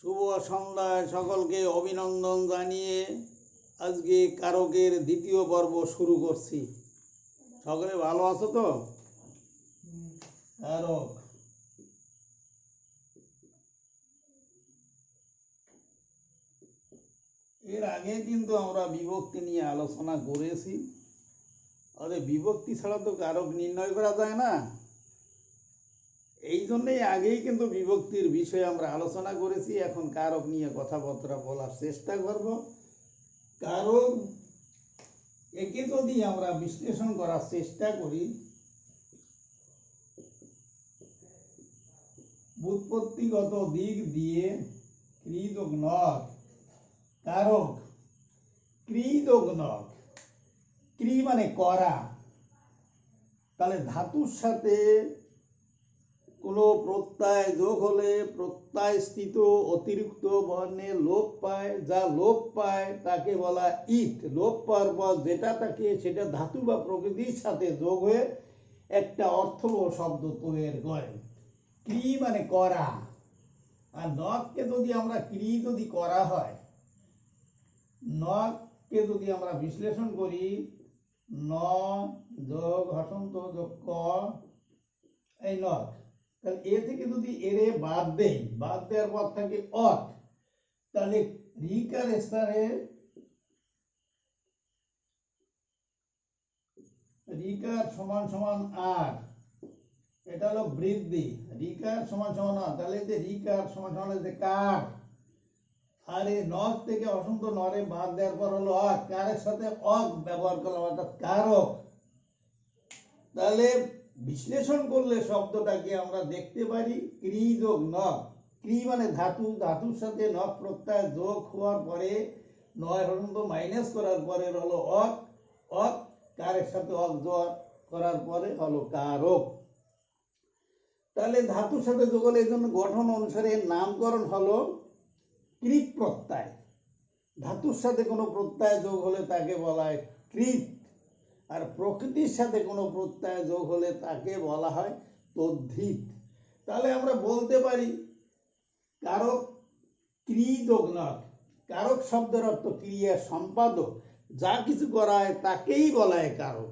শুভ সন্ধ্যায় সকলকে অভিনন্দন জানিয়ে আজকে কারকের দ্বিতীয় পর্ব শুরু করছি। সকলে ভালো আছো তো? কারক এর আগে কিন্তু আমরা বিভক্তি নিয়ে আলোচনা করেছি। আরে বিভক্তি ছাড়া তো কারক নির্ণয় করা যায় না। এই জন্যই আগেই কিন্তু বিভক্তির বিষয়ে আমরা আলোচনা করেছি। এখন কারক নিয়ে কথাবার্তা বলার চেষ্টা করব। কারক একে যদি আমরা বিশ্লেষণ করার চেষ্টা করি, ব্যুৎপত্তিগত দিক দিয়ে ক্রি যোগ নক, কারক ক্রি যোগ নক, ক্রি মানে করা। তাহলে ধাতুর সাথে কোনো প্রত্যয় যোগ হলে প্রত্যয়স্থিত অতিরিক্ত বর্ণে লোপ পায়, যা লোপ পায় তাকে বলা ইট। লোপ পাওয়ার পর যেটা থাকে সেটা ধাতু বা প্রকৃতির সাথে যোগ হয়ে একটা অর্থবহ শব্দ তৈরি করে। ক্রি মানে করা। আর নককে যদি আমরা ক্রি যদি করা হয়, নককে যদি আমরা বিশ্লেষণ করি, ন যোগ হসন্ত যোগ ক, এই নক। তাহলে এ থেকে যদি এরে বাদ দেই, বাদ দেওয়ার পর থাকে অক, তাহলে রিকার স্থানে রিকার সমান সমান আর, এটা হলো বৃদ্ধি। রিকার সমান সমান আর, তাহলে যে রিকার সমান সমান হচ্ছে কার। আর এই নক থেকে অসন্ত নরে বাদ দেওয়ার পর হলো অক, কারের সাথে অক ব্যবহার করলাম, অর্থাৎ কারক। তাহলে বিশ্লেষণ করলে শব্দটাকে আমরা দেখতে পারি ক্রি যোগ নক। ক্রি মানে ধাতু, ধাতুর সাথে নক প্রত্যয় যোগ হওয়ার পরে নয় হসন্ত মাইনাস করার পরে হলো অক, অক কারের সাথে অক যোগ করার পরে হলো কারক। তাহলে ধাতুর সাথে যোগ হলে এই জন্য গঠন অনুসারে নামকরণ হলো কৃত প্রত্যয়। ধাতুর সাথে কোনো প্রত্যয় যোগ হলে তাকে বলা হয় কৃত, আর প্রকৃতির সাথে কোনো প্রত্যয় যোগ হলে তাকে বলা হয় তদ্ধিত। তাহলে আমরা বলতে পারি কারক ক্রি যোগ নক। কারক শব্দের অর্থ ক্রিয়া সম্পাদক, যা কিছু করা হয় তাকেই বলা হয় কারক।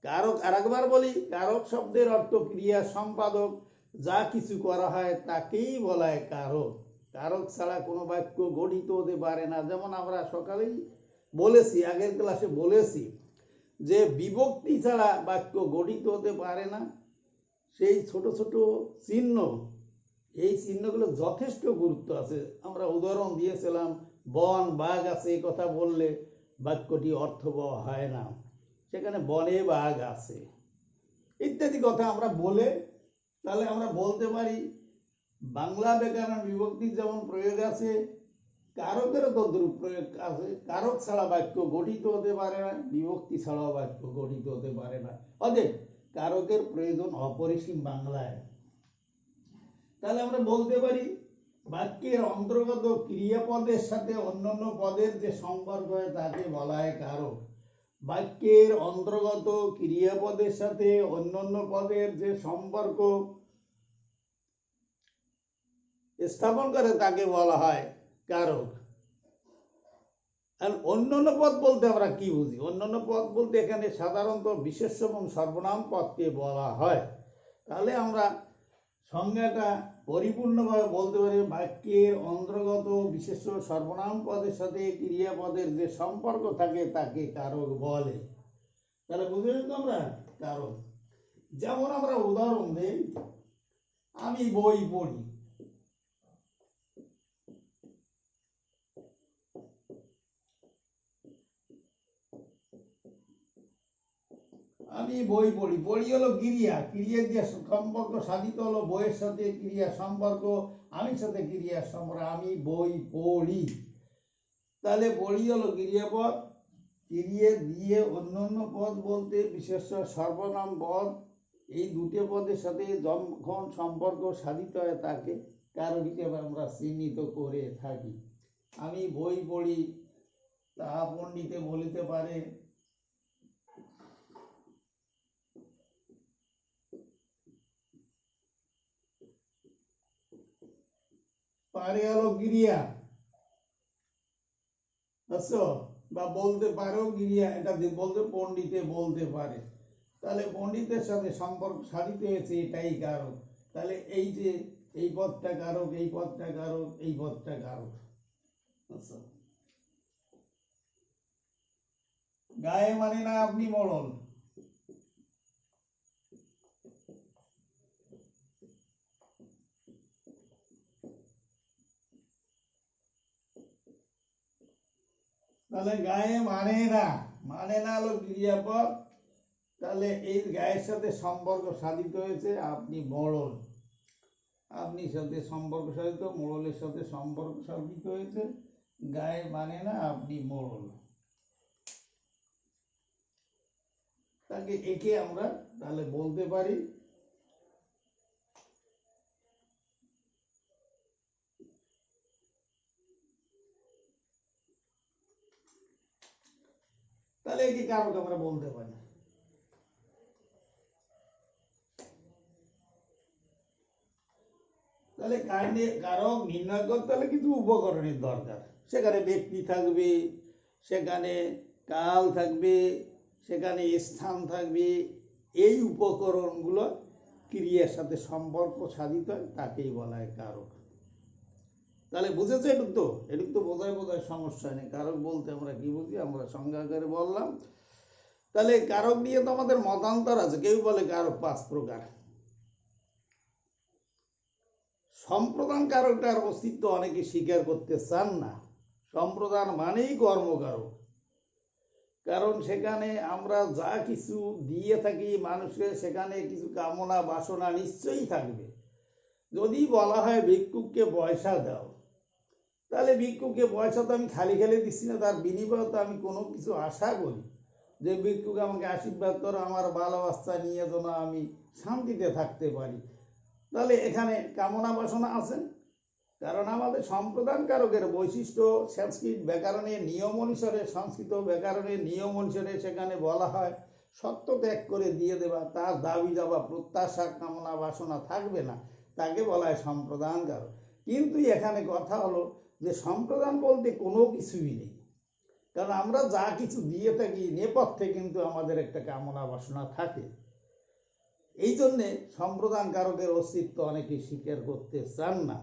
কারক আরেকবার বলি, কারক শব্দের অর্থ ক্রিয়া সম্পাদক, যা কিছু করা হয় তাকেই বলা হয় কারক। কারক ছাড়া কোনো বাক্য গঠিত হতে পারে না। যেমন আমরা সকালেই বলেছি, আগের ক্লাসে বলেছি যে বিভক্তি ছাড়া বাক্য গঠিত হতে পারে না। সেই ছোট ছোট চিহ্ন, এই চিহ্নগুলো যথেষ্ট গুরুত্ব আছে। আমরা উদাহরণ দিয়েছিলাম, বন বাঘ আছে, এই কথা বললে বাক্যটি অর্থবহ হয় না, সেখানে বনে বাঘ আছে ইত্যাদি কথা আমরা বলে, তাহলে আমরা বলতে পারি বাংলা ব্যাকরণ বিভক্তির যেমন প্রয়োগ আছে, কারকেরও তদ্রূপ প্রয়োগ আছে। কারক ছাড়া বাক্য গঠিত হতে পারে না, বিভক্তি ছাড়াও বাক্য গঠিত হতে পারে না। অতএব কারকের প্রয়োজন অপরিসীম বাংলায়। তাহলে আমরা বলতে পারি বাক্যের অন্তর্গত ক্রিয়াপদের সাথে অন্যান্য পদের যে সম্পর্ক হয় তাকে বলা হয় কারক। বাক্যের অন্তর্গত ক্রিয়াপদের সাথে অন্যান্য পদের যে সম্পর্ক স্থাপন করে তাকে বলা হয় কারক। আর অন্যান্য পদ বলতে আমরা কি বুঝি? অন্যান্য পদ বলতে এখানে সাধারণত বিশেষ্য এবং সর্বনাম পদকে বলা হয়। তাহলে আমরা সংজ্ঞাটা পরিপূর্ণভাবে বলতে পারি, বাক্যের অন্তর্গত বিশেষ্য সর্বনাম পদের সাথে ক্রিয়াপদের যে সম্পর্ক থাকে তাকে কারক বলে। তাহলে বুঝে তো আমরা কারক। যেমন আমরা উদাহরণ দিই, আমি বই পড়ি। আমি বই পড়ি, পড়ি হলো ক্রিয়া, ক্রিয়া দিয়ে সম্পর্ক সাধিত হলো বইয়ের সাথে ক্রিয়া সম্পর্ক, আমি সাথে ক্রিয়ার সম্পর্ক, আমি বই পড়ি। তাহলে পড়ি হলো ক্রিয়াপদ, ক্রিয়া দিয়ে অন্যান্য পদ বলতে বিশেষ্য সর্বনাম পদ, এই দুটো পদের সাথে যখন সম্পর্ক সাধিত হয় তাকে কারক হিসেবে আমরা চিহ্নিত করে থাকি। আমি বই পড়ি, তাহা পণ্ডিতে বলিতে পারে। পারে হলো গিরিয়া, বুঝছো? বা বলতে পারেও গিরিয়া, এটা বলতে পণ্ডিতে বলতে পারে। তাহলে পণ্ডিতের সাথে সম্পর্ক সাধিত হয়েছে, এটাই কারক। তাহলে এই যে এই পদটা কারক, এই পদটা কারক, এই পদটা কারক। আচ্ছা, গায়ে মানে না আপনি মরণ। তাহলে গায়ে মানে না হলো ক্রিয়াপদ। তাহলে এই গায়ের সাথে সম্পর্ক সাধিত হয়েছে আপনি মরণ, আপনি সাথে সম্পর্ক সাধিত, মোড়লের সাথে সম্পর্ক সাধিত হয়েছে, গায়ে মানে না আপনি মোড়ল। তাকে একে আমরা তাহলে বলতে পারি তাহলে একে কারক আমরা বলতে পারি। তাহলে কারক নির্ণয় করতে হলে কিছু উপকরণের দরকার। সেখানে ব্যক্তি থাকবে, সেখানে কাল থাকবে, সেখানে স্থান থাকবে। এই উপকরণগুলো ক্রিয়ার সাথে সম্পর্ক সাধিত হয়, তাকেই বলা হয় কারক। তাহলে বুঝেছো? এটুক তো বোঝায় সমস্যা নেই। কারক বলতে আমরা কি বুঝি, আমরা সংজ্ঞা করে বললাম। তাহলে কারক নিয়ে তো আমাদের মতান্তর আছে। কেউ বলে কারক 5 প্রকার। সম্প্রদান কারকটার অস্তিত্ব অনেকে স্বীকার করতে চান না। সম্প্রদান মানেই কর্মকারক, কারণ সেখানে আমরা যা কিছু দিয়ে থাকি মানুষের, সেখানে কিছু কামনা বাসনা নিশ্চয়ই থাকবে। যদি বলা হয় ভিক্ষুককে পয়সা দাও, তাহলে ভিক্ষুককে পয়সা তো আমি খালি খালি দিচ্ছি না, তার বিনিময়ে তো আমি কোনো কিছু আশা করি যে ভিক্ষুক আমাকে আশীর্বাদ করো, আমার ভালোবাসা নিয়ে যেন আমি শান্তিতে থাকতে পারি। তাহলে এখানে কামনা বাসনা আছে। কারণ আমাদের সম্প্রদান কারকের বৈশিষ্ট্য সংস্কৃত ব্যাকরণের নিয়ম অনুসারে, সংস্কৃত ব্যাকরণের নিয়ম অনুসারে সেখানে বলা হয় সত্য ত্যাগ করে দিয়ে দেবা, তার দাবি দাবা প্রত্যাশা কামনা বাসনা থাকবে না, তাকে বলা হয় সম্প্রদান কারক। কিন্তু এখানে কথা হলো যে সম্প্রদান বলতে কোনো কিছুই নেই, কারণ আমরা যা কিছু দিয়ে থাকি নেপথ্যে কিন্তু আমাদের একটা কামনা বাসনা থাকে। এই জন্যে সম্প্রদান কারকের অস্তিত্ব অনেকে স্বীকার করতে চান না।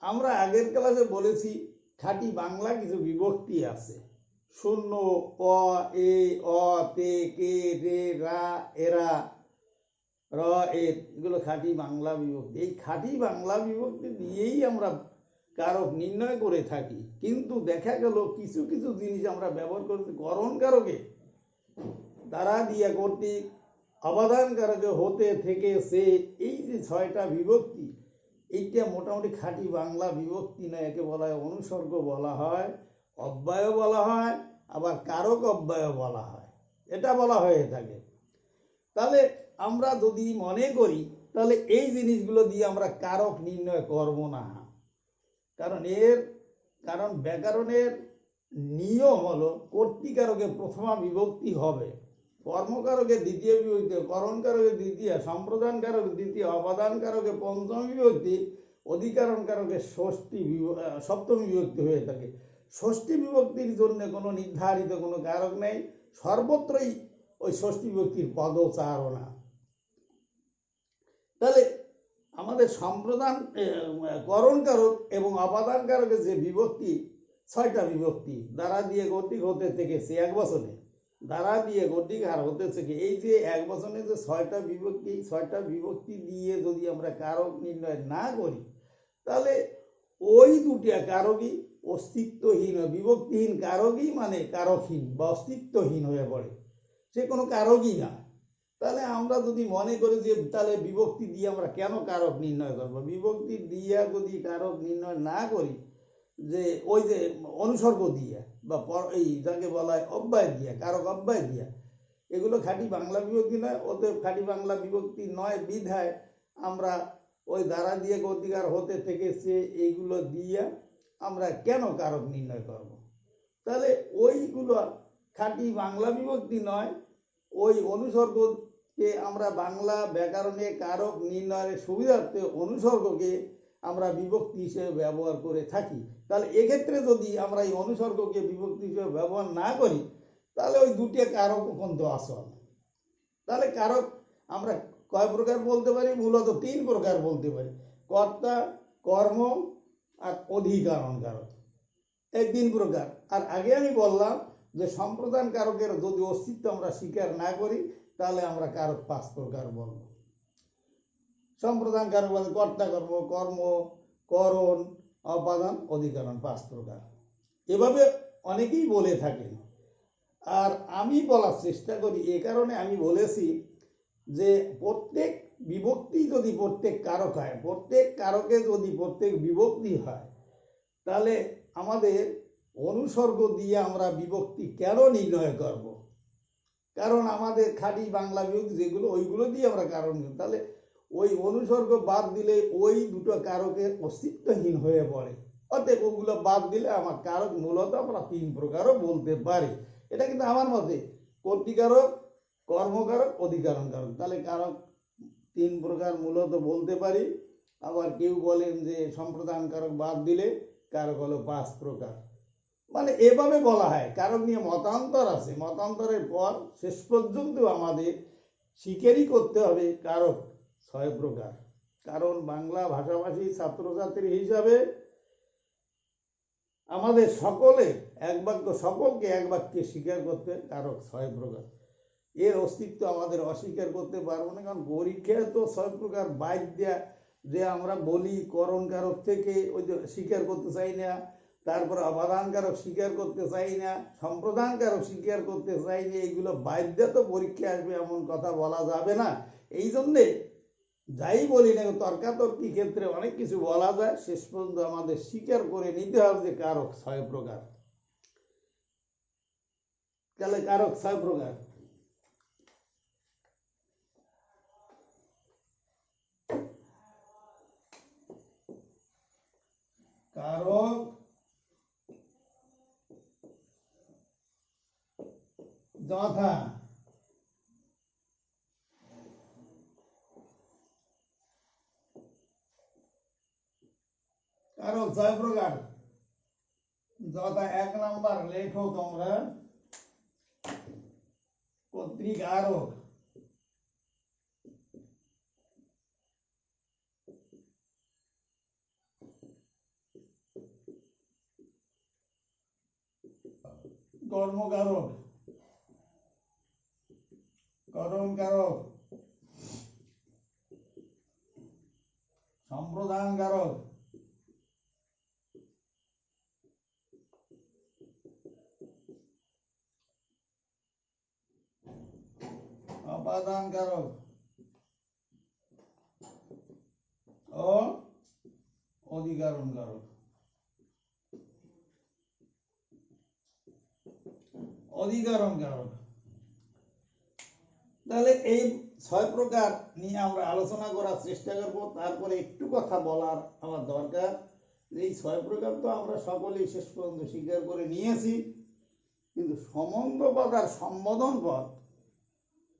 আমরা আগের ক্লাসে বলেছি খাঁটি বাংলা কিছু বিভক্তি আছে। শূন্য, অ, এ, অ, তে, কে, রে, রা, এরা, র, এগুলো খাঁটি বাংলা বিভক্তি। এই খাঁটি বাংলা বিভক্তি দিয়েই আমরা কারক নির্ণয় করে থাকি। কিন্তু দেখা গেল কিছু কিছু জিনিস আমরা ব্যবহার করছি করণ কারকে, দ্বারা দিয়া কর্তৃক, অবদান কারকে, হতে, থেকে, সে, এই যে 6টা বিভক্তি, এইটা মোটামুটি খাঁটি বাংলা বিভক্তি নয়। একে বলা হয় অনুসর্গ বলা হয়, অব্যয় বলা হয়, আবার কারক অব্যয় বলা হয়, এটা বলা হয়ে থাকে। তাহলে আমরা যদি মনে করি তাহলে এই জিনিসগুলো দিয়ে আমরা কারক নির্ণয় করব না। কারণ ব্যাকরণের নিয়ম হলো কর্তৃকারকে প্রথমা বিভক্তি হবে, কর্মকারকে দ্বিতীয় বিভক্তি, করণ কারকে দ্বিতীয়, সম্প্রদান কারক দ্বিতীয়, অবদান কারকে পঞ্চম বিভক্তি, অধিকরণ কারকে সপ্তমী বিভক্তি হয়ে থাকে। ষষ্ঠী বিভক্তির জন্য কোনো নির্ধারিত কোনো কারক নেই, সর্বত্রই ওই ষষ্ঠী বিভক্তির পদচারণা। তাহলে আমাদের সম্প্রদান করণ কারক এবং অবদান কারকের যে বিভক্তি, 6টা বিভক্তি, দ্বারা দিয়ে কর্তৃক, হতে, থেকে, সে, এক বচনে, দ্বারা দিয়ে কর্তৃক আর হতে থেকে, এই যে এক বচনে যে 6টা বিভক্তি, 6টা বিভক্তি দিয়ে যদি আমরা কারক নির্ণয় না করি, তাহলে ওই দুটা কারকই অস্তিত্বহীন, বিভক্তিহীন কারকই মানে কারকহীন বা অস্তিত্বহীন হয়ে পড়ে, সে কোনো কারকই না। তাহলে আমরা যদি মনে করি যে তাহলে বিভক্তি দিয়ে আমরা কেন কারক নির্ণয় করবো, বিভক্তি দিয়ে যদি কারক নির্ণয় না করি, যে ওই যে অনুসর্গ দিয়ে বা এই যাকে বলা হয় অব্যয় দিয়ে, কারক অব্যয় দিয়ে, এগুলো খাঁটি বাংলা বিভক্তি নয়। ওদের খাঁটি বাংলা বিভক্তি নয় বিধায় আমরা ওই দ্বারা দিয়ে কর্তৃকার, হতে, থেকে, সে, এইগুলো দিয়ে আমরা কেন কারক নির্ণয় করব। তাহলে ওইগুলো খাঁটি বাংলা বিভক্তি নয়। ওই অনুসর্গকে আমরা বাংলা ব্যাকরণে কারক নির্ণয়ের সুবিধার্থে অনুসর্গকে আমরা বিভক্তি হিসেবে ব্যবহার করে থাকি। তাহলে এক্ষেত্রে যদি আমরা এই অনুসর্গকে বিভক্তি হিসেবে ব্যবহার না করি তাহলে ওই দুটি কারক কিন্তু আসল। তাহলে কারক আমরা কয় প্রকার বলতে পারি? মূলত 3 প্রকার বলতে পারি: কর্তা, কর্ম আর অধিকরণ কারক। এই 3 প্রকার। আর আগে আমি বললাম যে সম্প্রদান কারকের যদি অস্তিত্ব আমরা স্বীকার না করি তাহলে আমরা কারক 5 প্রকার বলবো। সম্প্রদান কারক বলে কর্তা, কর্ম, কর্ম, করণ, অপাদান, অধিকরণ, 5 প্রকার। এভাবে অনেকেই বলে থাকেন। আর আমি বলার চেষ্টা করি এ কারণে আমি বলেছি যে প্রত্যেক বিভক্তি যদি প্রত্যেক কারক হয়, প্রত্যেক কারকে যদি প্রত্যেক বিভক্তি হয়, তাহলে আমাদের অনুসর্গ দিয়ে আমরা বিভক্তি কেন নির্ণয় করব? কারণ আমাদের খাঁটি বাংলা বিভক্তি যেগুলো ওইগুলো দিয়ে আমরা কারণ, তাহলে ওই অনুসর্গ বাদ দিলে ওই দুটো কারকের অস্তিত্বহীন হয়ে পড়ে। অতএব ওগুলো বাদ দিলে আমার কারক মূলত আমরা 3 প্রকারও বলতে পারি। এটা কিন্তু আমার মতে কর্তৃকারক, কর্মকারক, অধিকরণ কারক। তাহলে কারক 3 প্রকার মূলত বলতে পারি। আবার কেউ বলেন যে সম্প্রদান কারক বাদ দিলে কারক হলো 5 প্রকার। মানে এভাবে বলা হয়। কারক নিয়ে মতান্তর আছে। মতান্তরের পর শেষ পর্যন্ত আমাদের স্বীকারই করতে হবে কারক 6 প্রকার। কারণ বাংলা ভাষাভাষী ছাত্রছাত্রী হিসাবে আমাদের সকলকে এক বাক্যে স্বীকার করতে কারক 6 প্রকার। এর অস্তিত্ব আমাদের অস্বীকার করতে পারবো না। কারণ পরীক্ষায় তো 6 প্রকার বাইর দেয়া যে আমরা বলি করণ কারক থেকে ওই যে স্বীকার করতে চাই না, তারপর অপাদান কারক স্বীকার করতে চাই না, সম্প্রদান কারক স্বীকার করতে চাই না, এইগুলো বাইর দিয়ে তো পরীক্ষায় আসবে এমন কথা বলা যাবে না। এই জন্যে যাই বলি না, তর্কাতর্কি ক্ষেত্রে অনেক কিছু বলা যায়, শেষ পর্যন্ত আমাদের স্বীকার করে নিতে হবে যে কারক 6 প্রকার। তাহলে কারক 6 প্রকার। কারক যথা কারক 6 প্রকার। যথা 1 নাম্বার লেখো তোমরা কর্তৃকারক, কর্মকারক, করণ কারক, সম্প্রদান কারক, অপাদান কারক ও অধিকরণ কারক। অধিকরণ কারক। তাহলে এই 6 প্রকার নিয়ে আমরা আলোচনা করার চেষ্টা করব। তারপরে একটু কথা বলার আমার দরকার। এই 6 প্রকার তো আমরা সকলেই শেষ পর্যন্ত স্বীকার করে নিয়েছি, কিন্তু সম্বন্ধ পদ আর সম্বোধন পদ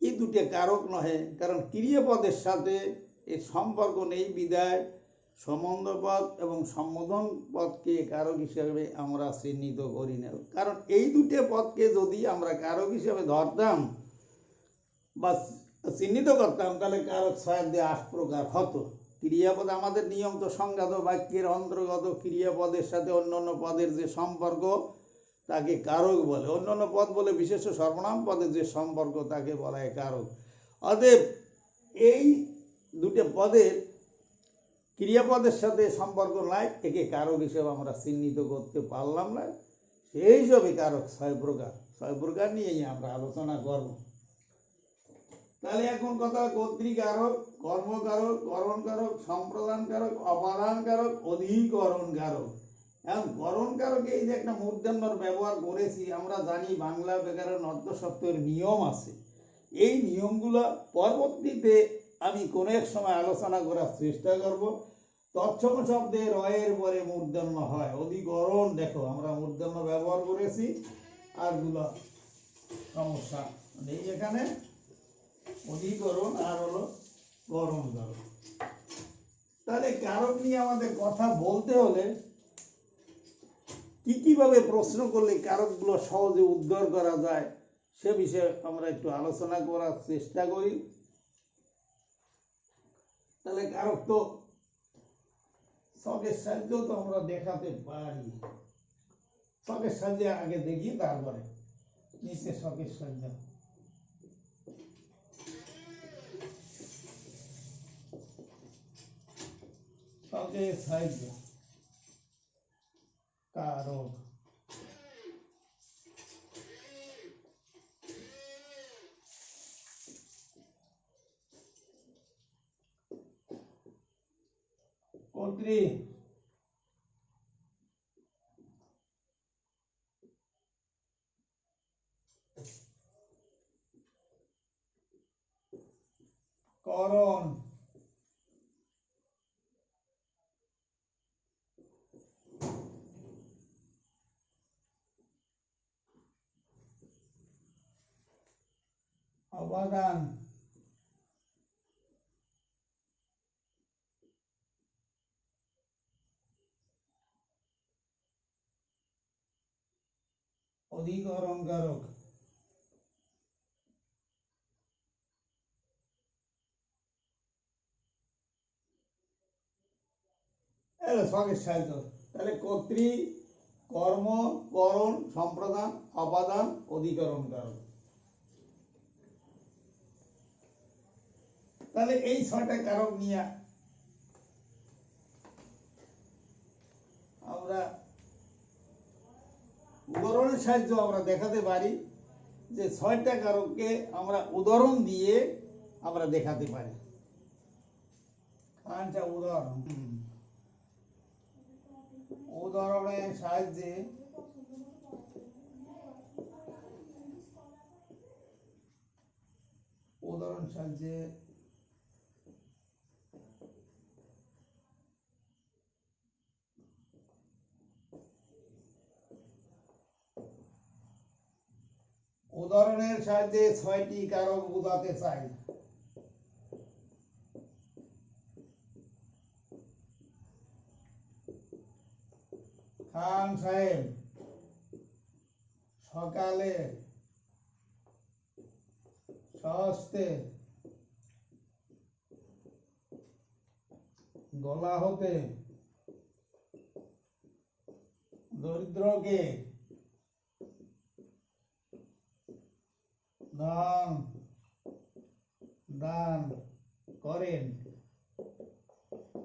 এই দুটো কারক নহে। কারণ ক্রিয়াপদের সাথে এর সম্পর্ক নেই বিধায় সম্বন্ধ পদ এবং সম্বোধন পদকে কারক হিসেবে আমরা চিহ্নিত করি না। কারণ এই দুটো পদকে যদি আমরা কারক হিসেবে ধরতাম বা চিহ্নিত করতাম তাহলে কারক 6 দিয়ে 8 প্রকার হতো। ক্রিয়াপদ আমাদের নিয়ম তো সংজ্ঞাত বাক্যের অন্তর্গত ক্রিয়াপদের সাথে অন্যান্য পদের যে সম্পর্ক তাকে কারক বলে। অন্যান্য পদ বলে বিশেষ সর্বনাম পদের যে সম্পর্ক তাকে বলা হয় কারক। অতএব এই দুটো পদের ক্রিয়াপদের সাথে সম্পর্ক নাই, একে কারক হিসেবে আমরা চিহ্নিত করতে পারলাম না। সেই হিসাবে কারক 6 প্রকার। 6 প্রকার নিয়েই আমরা আলোচনা করব। তাহলে এখন কথা কর্তৃকারক, কর্মকারক, করণ কারক, সম্প্রদান কারক, অপাদান কারক, অধিকরণ কারক। এখন করণ কারকে এই যে একটা মূর্ধন্যর ব্যবহার করেছি, আমরা জানি বাংলা ব্যাকরণ অর্থশব্দের নিয়ম আছে। এই নিয়মগুলো পরবর্তীতে আমি কোনো এক সময় আলোচনা করার চেষ্টা করব। তৎসম শব্দে রয়ের পরে মূর্ধন্য হয়। অধিকরণ দেখো আমরা মূর্ধন্য ব্যবহার করেছি, আরগুলো সমস্যা নেই এখানে। অধিকরণ আর হলো করণ কারক। তাহলে কারক নিয়ে আমাদের কথা বলতে হলে কিভাবে প্রশ্ন করলে কারকগুলো সহজে উদ্ধার করা যায় সে বিষয়ে আমরা একটু আলোচনা করার চেষ্টা করি। তাহলে কারক তো ছকের সাহায্যেও তো আমরা দেখাতে পারি। ছকের সাহায্যে আগে দেখি, তারপরে নিচে ছকের সাহায্য। ছকের সাহায্য কারক কর্তৃক করণ অবদান অধিকরণ কারক ছকের সাহায্য। তাহলে কর্তৃ, কর্ম, করণ, সম্প্রদান, অপাদান, অধিকরণ কারক। তাহলে এই ছয়টা কারক নিয়ে আমরা উদাহরণের সাহায্যে আমরা দেখাতে পারি যে ছয়টা কারককে আমরা উদাহরণ দিয়ে আমরা দেখাতে পারি। আচ্ছা, উদাহরণ। উদাহরণের সাহায্যে উদাহরণ সাহায্যে উদাহরণের সাহায্যে ছয়টি কারক বোঝাতে চাই। খান সাহেব সকালে স্বহস্তে গলা হতে দরিদ্রকে ধন দান করেন।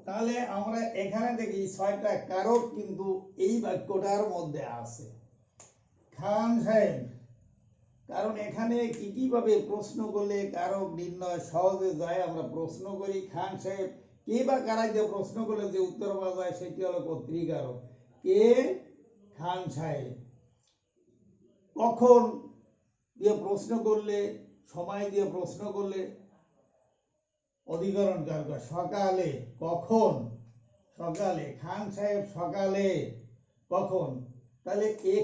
তাহলে আমরা এখানে দেখি ছয়টা কারক কিন্তু এই বাক্যটার মধ্যে আছে। খান সাহেব, কারণ এখানে কিভাবে প্রশ্ন করলে কারক নির্ণয় সহজে যায় আমরা প্রশ্ন করি। খান সাহেব কে বা কারা যে প্রশ্ন করলে যে উত্তর পাওয়া যায় সেটি হলো কর্তৃকারক। কে? খান সাহেব। কখন দিয়ে প্রশ্ন করলে, সময় দিয়ে প্রশ্ন করলে অধিকরণ কারক। সকালে। কখন? সকালে। খান সাহেব সকালে কখন? তাহলে কে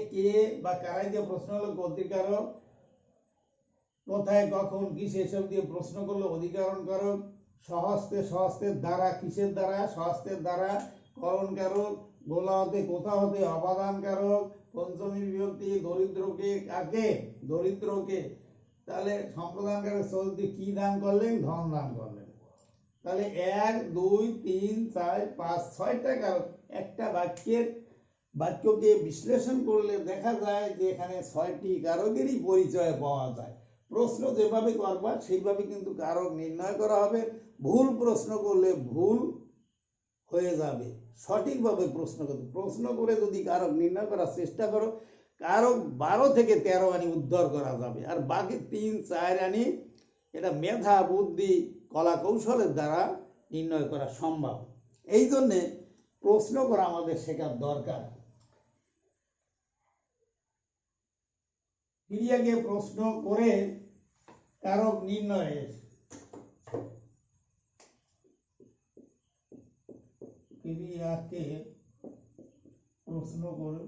বা কারাই দিয়ে প্রশ্ন হলো কর্তৃকারক। কোথায়, কখন, কিসে এসব দিয়ে প্রশ্ন করলো অধিকরণ কারক। স্বহস্তে, স্বহস্তের দ্বারা, কিসের দ্বারা? স্বহস্তের দ্বারা করণ কারক। গোলা হতে, কোথা হতে অপাদান কারক। পঞ্চমী বিভক্তি দরিদ্রকে, কাকে? দরিদ্রকে। তাহলে সম্প্রদান কারক চলতে কি দান করলেন? ধন দান করলেন। তাহলে 1 2 3 4 5 6টা কারক। একটা বাক্যকে বিশ্লেষণ করলে দেখা যায় যে এখানে 6টি কারকেরই পরিচয় পাওয়া যায়। প্রশ্ন যেভাবে করবা সেইভাবে কিন্তু কারক নির্ণয় করা হবে। ভুল প্রশ্ন করলে ভুল হয়ে যাবে। সঠিকভাবে প্রশ্ন করে যদি কারক নির্ণয় করার চেষ্টা করো, কারক 12 থেকে 13 আনি উদ্ধার করা যাবে। আর বাকি 3 4 আনি এটা মেধা, বুদ্ধি, কলা কৌশলের দ্বারা নির্ণয় করা সম্ভব। এই জন্যে প্রশ্ন করা আমাদের শেখার দরকার। ক্রিয়াকে প্রশ্ন করে কারক নির্ণয়ের ক্রিয়াকে প্রশ্ন করে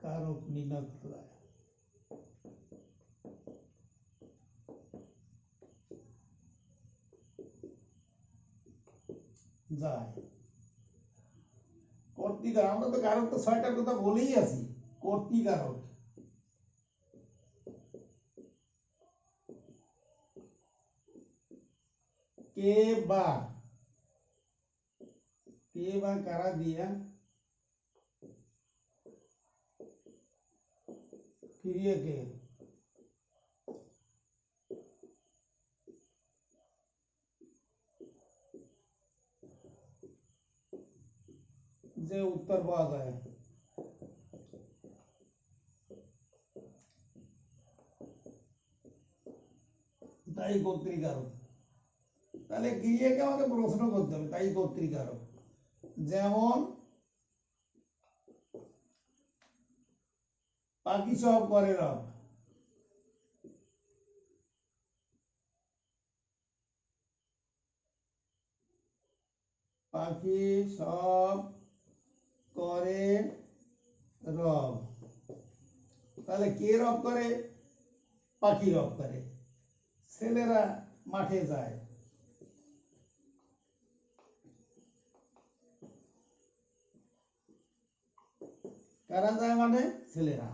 কারক নির্ণয় করা যায়। যায়। কর্তৃকারক, আমরা তো কারক তো 6টার কথা বলেই আছি। কর্তৃকারক কে বা কারা দিয়া ক্রিয়াকে যে উত্তর পাওয়া যায় তাই কর্তৃকারক। তাহলে ক্রিয়াকে আমাকে প্রশ্ন করতে হবে, তাই কর্তৃকারক। যেমন পাখি সব করে রব, পাখি সব করে রব। তাহলে কে রব করে? পাখি রব করে। ছেলেরা মাঠে যায়, কারা যায় মানে? ছেলেরা।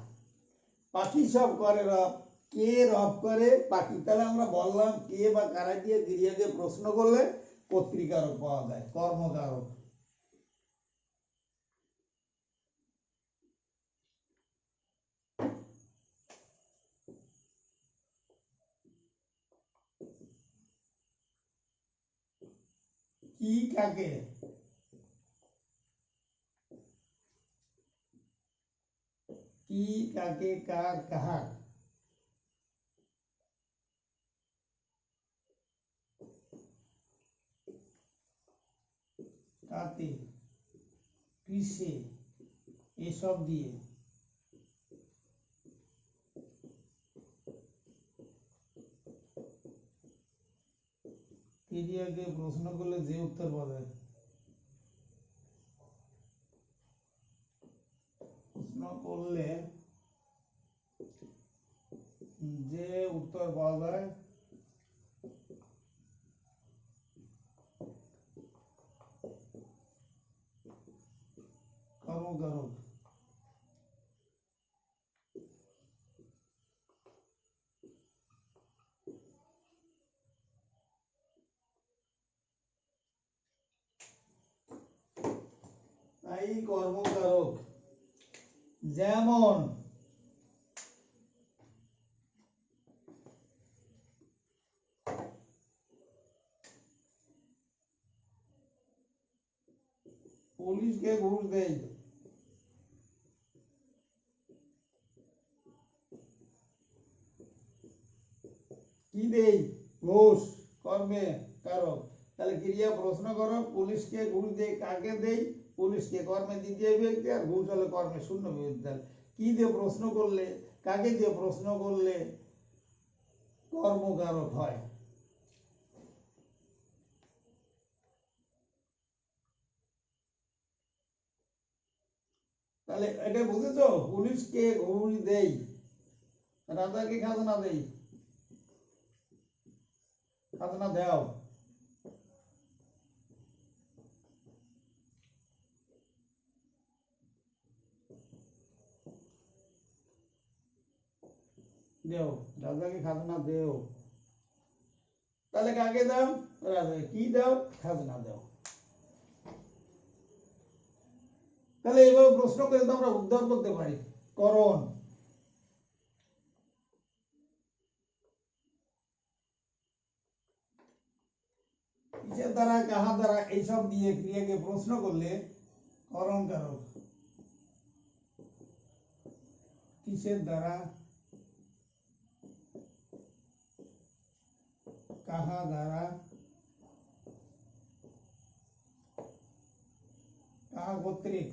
পাখি সব করে রব, কে রব করে? পাখি। তাহলে আমরা বললাম কে বা কারা দিয়ে ক্রিয়াকে প্রশ্ন করলে কর্তৃকারক পাওয়া যায়, কর্মকারক। কি কাকে? কি কাকে, কার, কাহার। কাতে, কিসে, এসব দিয়ে ক্রিয়াকে প্রশ্ন করলে যে উত্তর পাওয়া যায়। প্রশ্ন করলে যে উত্তর পাওয়া যায় কর্মকারক। তাই কর্মকারক। যেমন পুলিশকে ঘুষ দেয়, কি দেই? ঘুষ। কর্মে কারক। তাহলে ক্রিয়া প্রশ্ন করো, পুলিশকে ঘুষ দেয়, কাকে দেই? পুলিশকে। কর্মে দ্বিতীয় ব্যক্তি, আর ঘুষ হলে কর্মে শূন্য বিভক্তি। কি দিয়ে প্রশ্ন করলে, কাকে দিয়ে প্রশ্ন করলে কর্মকারক হয়। তাহলে এটা বুঝেছো? পুলিশকে ঘুষ দেই, রাজাকে খাজনা দেই, খাজনা দাও। দেও, রাজাকে খাজনা দেও। তাহলে কাকে দাও? রাজাকে। কি দাও? খাজনা দাও। তাহলে এইভাবে প্রশ্ন করে তো আমরা উদ্ধার করতে পারি। করণ, কিসের দ্বারা, কাহার দ্বারা, এইসব দিয়ে ক্রিয়াকে প্রশ্ন করলে করণ কারক। কিসের দ্বারা, কাহা দ্বারা, কাহা কর্তৃক,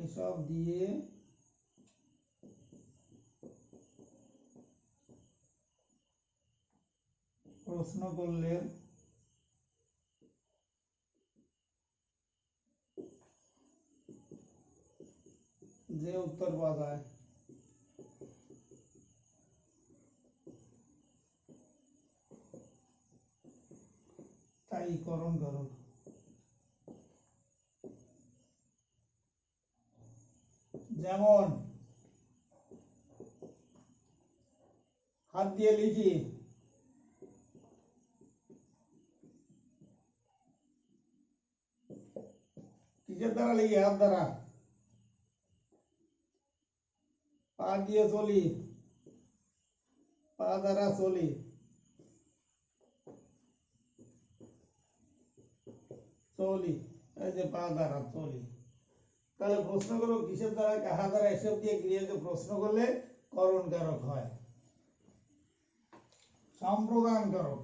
এসব দিয়ে প্রশ্ন করলে যে উত্তর পাওয়া যায় তাই করণ কারক। যেমন হাত দিয়ে লিখি, কিসের দ্বারা লিখি? হাত দ্বারা। পা দিয়ে চলি, পা দ্বারা চলি, চলি, এই যে পা দ্বারা চলি। তাহলে প্রশ্ন করো কিসের দ্বারা, কাহা দ্বারা, এসব দিয়ে ক্রিয়াকে প্রশ্ন করলে করণ কারক হয়। সম্প্রদান কারক,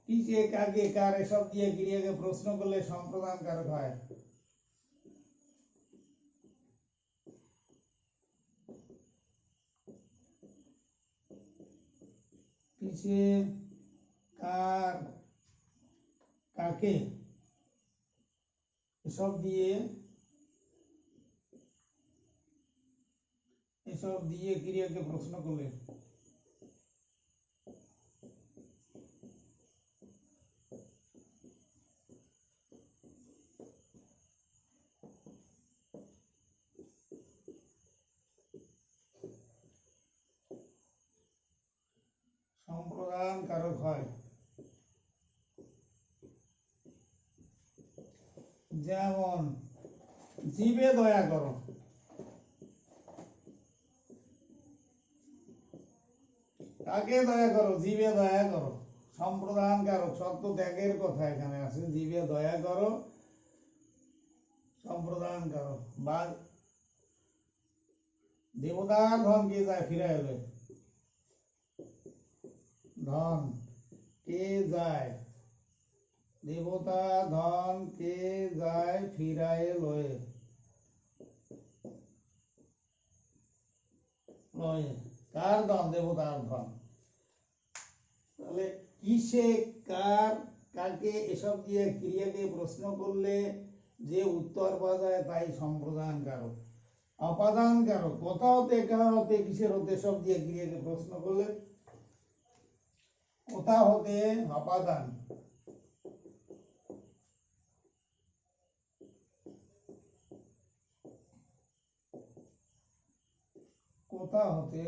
কিসে, কাকে, কার, এসব দিয়ে ক্রিয়াকে প্রশ্ন করলে সম্প্রদান কারক হয়। কিসে, কার, কাকে, এসব দিয়ে ক্রিয়াকে প্রশ্ন করলে সম্প্রদান কারক হয়। যেমন জীবে দয়া করো, কাকে দয়া করো? জীবে দয়া করো, সম্প্রদান কারক। সত্য ত্যাগের কথা এখানে আছে, জীবে দয়া করো সম্প্রদান কারক। বা দেবতার ধন কে যায় ফিরে এলো, ধন কে যায়, দেবতা ধন কে যায় ফিরায়ে লয়ে, লয়ে, কার ধন? দেবতার ধন। তাহলে কিসে, কার, কাকে, এসব দিয়ে ক্রিয়াকে প্রশ্ন করলে যে উত্তর পাওয়া যায় তাই সম্প্রদান কারক। অপাদান কারক, কোথা হতে, কাহা হতে, কিসের হতে, সব দিয়ে ক্রিয়াকে প্রশ্ন করলে কোথা হতে অপাদান। কোথা হতে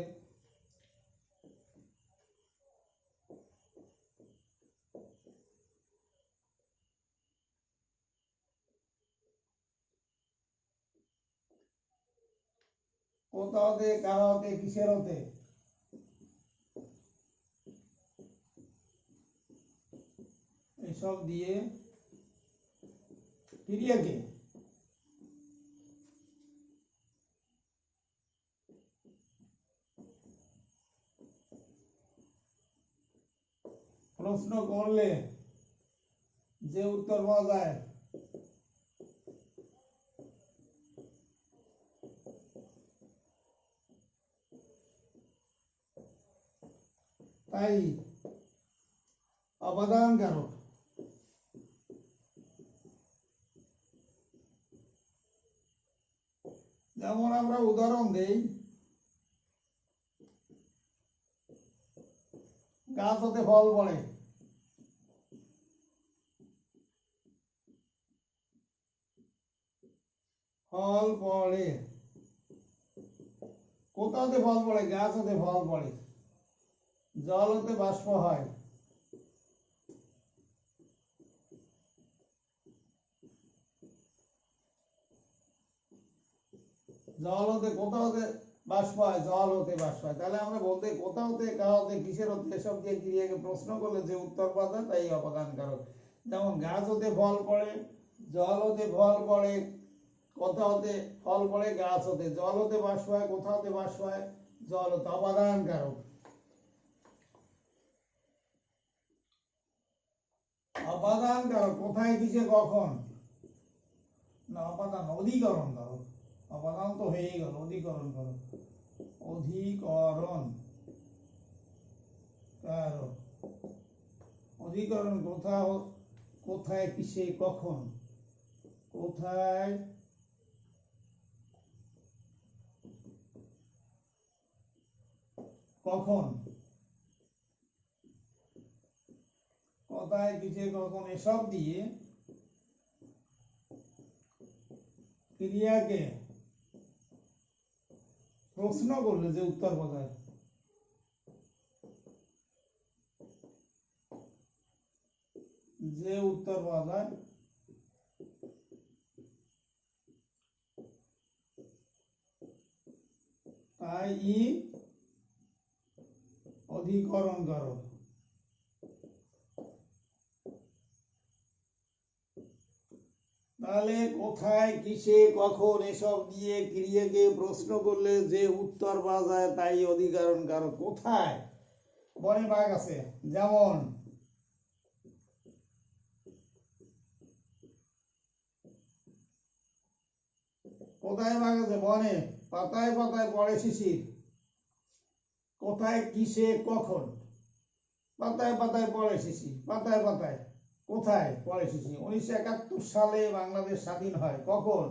কোথা হতে, কাহা হতে, কিসের হতে, এসব দিয়ে ক্রিয়াকে প্রশ্ন করলে যে উত্তর পাওয়া যায় তাই অপাদান কারক। যেমন আমরা উদাহরণ দেই, গাছ হতে ফল পড়ে, ফল পড়ে, কোথা হতে ফল পড়ে? গাছ হতে ফল পড়ে। জল হতে বাষ্প হয়, জল হতে, কোথা হতে বাষ্প হয়? জল হতে বাষ্প হয়। তাহলে আমরা বলতে কোথা হতে, কাহা হতে, কিসের হতে, এসব দিয়ে ক্রিয়াকে প্রশ্ন করলে যে উত্তর পাওয়া যায় তাই অপাদান কারক। যেমন গাছ হতে ফল পড়ে, জল হতে ফল পড়ে, কোথা হতে ফল পড়ে? গাছ হতে। জল হতে বাষ্প হয়, কোথা হতে বাষ্প হয়? জল হতে। অপাদান কারক। অপাদান কারক কোথায়, কিসে, কখন? না, অপাদান অধিকরণ কারক। অপাদান তো হয়েই গেল, অধিকরণ কারক। অধিকরণ কারক। অধিকরণ কোথাও, কোথায়, কিসে, কখন? কোথায়, কখন? কোথায় কিসে কখন এসব দিয়ে ক্রিয়াকে প্রশ্ন করলে যে উত্তর পাওয়া যায়, তাই অধিকরণ কারক। তাহলে কোথায় কিসে কখন এসব দিয়ে ক্রিয়াকে প্রশ্ন করলে যে উত্তর পাওয়া যায় তাই অধিকরণ কারক। কোথায় বনে বাঘ আছে, যেমন কোথায় বাঘ আছে? বনে। পাতায় পাতায় পড়ে শিশির। কোথায় কিসে কখন? পাতায় পাতায় পড়ে শিশির। পাতায় পাতায় কোথায় পড়ে শিশির? 1971 সালে বাংলাদেশ স্বাধীন হয়। কখন?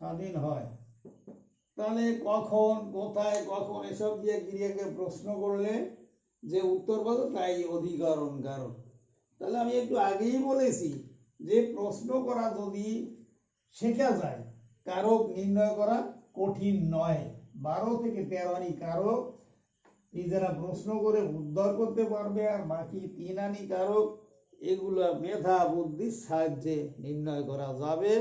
স্বাধীন হয়। তাহলে কখন, কোথায়, কখন এসব দিয়ে ক্রিয়াকে প্রশ্ন করলে যে উত্তর পাবো তাই অধিকরণ কারক। তাহলে আমি একটু আগেই বলেছি যে প্রশ্ন করা যদি শেখা যায়, কারক নির্ণয় করা কঠিন নয়। 12 থেকে 13 কারক নিজেরা প্রশ্ন করে উদ্ধার করতে পারবে, আর বাকি 3 কারক এগুলো মেধা বুদ্ধির সাহায্যে নির্ণয় করা যাবে।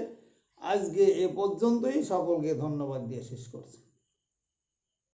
আজকে এ পর্যন্তই। সকলকে ধন্যবাদ দিয়ে শেষ করছি।